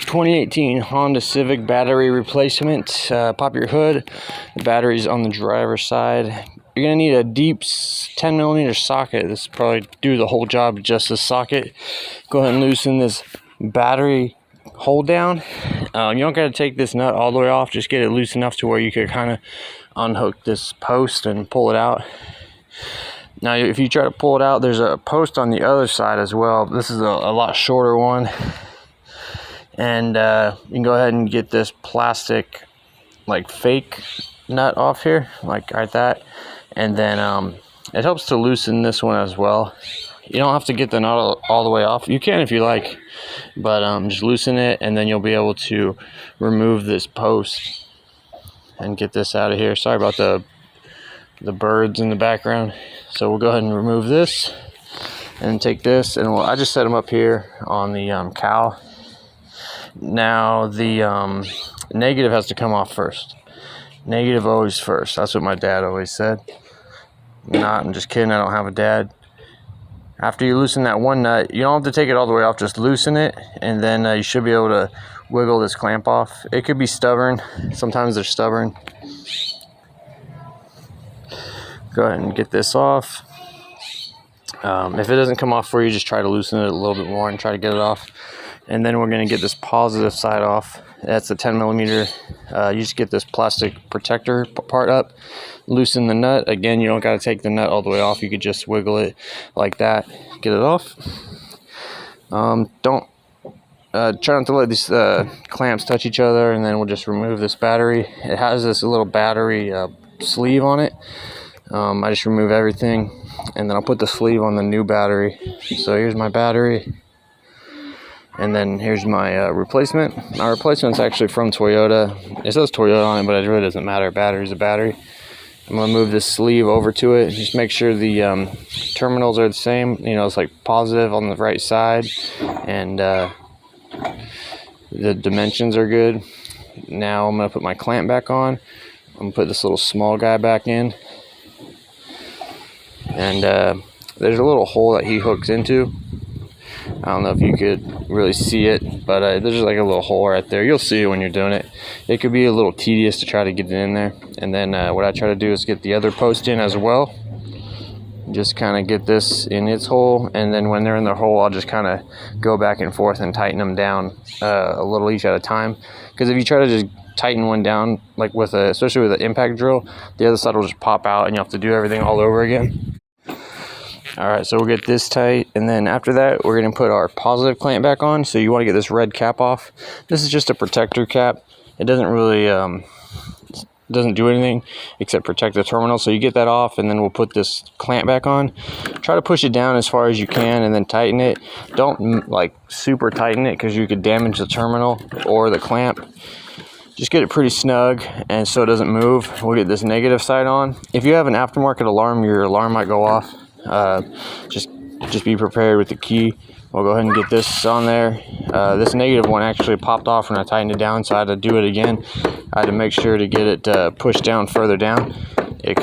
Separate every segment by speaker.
Speaker 1: 2018 Honda Civic battery replacement. Pop your hood. The battery's on the driver's side. You're going to need a deep 10mm socket. This will probably do the whole job, just this socket. Go ahead and loosen this battery hold down. You don't got to take this nut all the way off. Just get it loose enough to where you could kind of unhook this post and pull it out. Now, if you try to pull it out, there's a post on the other side as well. This is a lot shorter one. And you can go ahead and get this plastic, like fake nut off here, like that. And then it helps to loosen this one as well. You don't have to get the nut all the way off. You can if you like, but just loosen it, and then you'll be able to remove this post and get this out of here. Sorry about the birds in the background. So we'll go ahead and remove this and take this, and I just set them up here on the cowl. Now the negative has to come off first. Negative always first. That's what my dad always said. I'm just kidding. I don't have a dad. After you loosen that one nut, you don't have to take it all the way off. Just loosen it, and then you should be able to wiggle this clamp off. It could be stubborn. Sometimes they're stubborn. Go ahead and get this off. If it doesn't come off for you, just try to loosen it a little bit more and try to get it off. And then we're going to get this positive side off. That's the 10mm. You just get this plastic protector part up, loosen the nut. Again, you don't got to take the nut all the way off. You could just wiggle it like that, get it off. Don't try not to let these clamps touch each other, and then we'll just remove this battery. It has this little battery sleeve on it. I just remove everything, and then I'll put the sleeve on the new battery. So here's my battery, and then here's my replacement. My replacement's actually from Toyota. It says Toyota on it, but it really doesn't matter. Battery's a battery. I'm going to move this sleeve over to it. Just make sure the terminals are the same. You know, it's like positive on the right side, and the dimensions are good. Now I'm going to put my clamp back on. I'm going to put this little small guy back in. And there's a little hole that he hooks into. I don't know if you could really see it, but there's just like a little hole right there. You'll see it when you're doing it. It could be a little tedious to try to get it in there. And then what I try to do is get the other post in as well. Just kind of get this in its hole, and then when they're in their hole, I'll just kind of go back and forth and tighten them down a little each at a time. Because if you try to just tighten one down, like especially with an impact drill, the other side will just pop out, and you have to do everything all over again. All right, so we'll get this tight, and then after that, we're going to put our positive clamp back on. So you want to get this red cap off. This is just a protector cap. It doesn't really doesn't do anything except protect the terminal. So you get that off, and then we'll put this clamp back on. Try to push it down as far as you can, and then tighten it. Don't like super tighten it, because you could damage the terminal or the clamp. Just get it pretty snug, and so it doesn't move. We'll get this negative side on. If you have an aftermarket alarm, your alarm might go off. Just be prepared with the key. We'll go ahead and get this on there. This negative one actually popped off when I tightened it down, so I had to do it again. I had to make sure to get it pushed down further down. It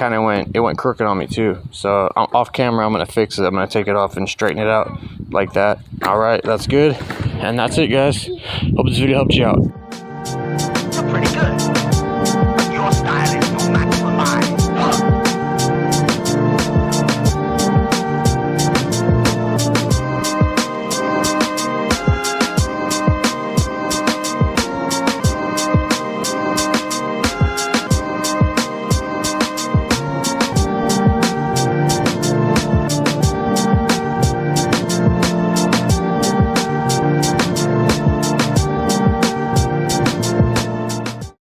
Speaker 1: went crooked on me too. So off camera, I'm gonna fix it. I'm gonna take it off and straighten it out like that. All right, that's good, and that's it, guys. Hope this video helped you out.
Speaker 2: Pretty good.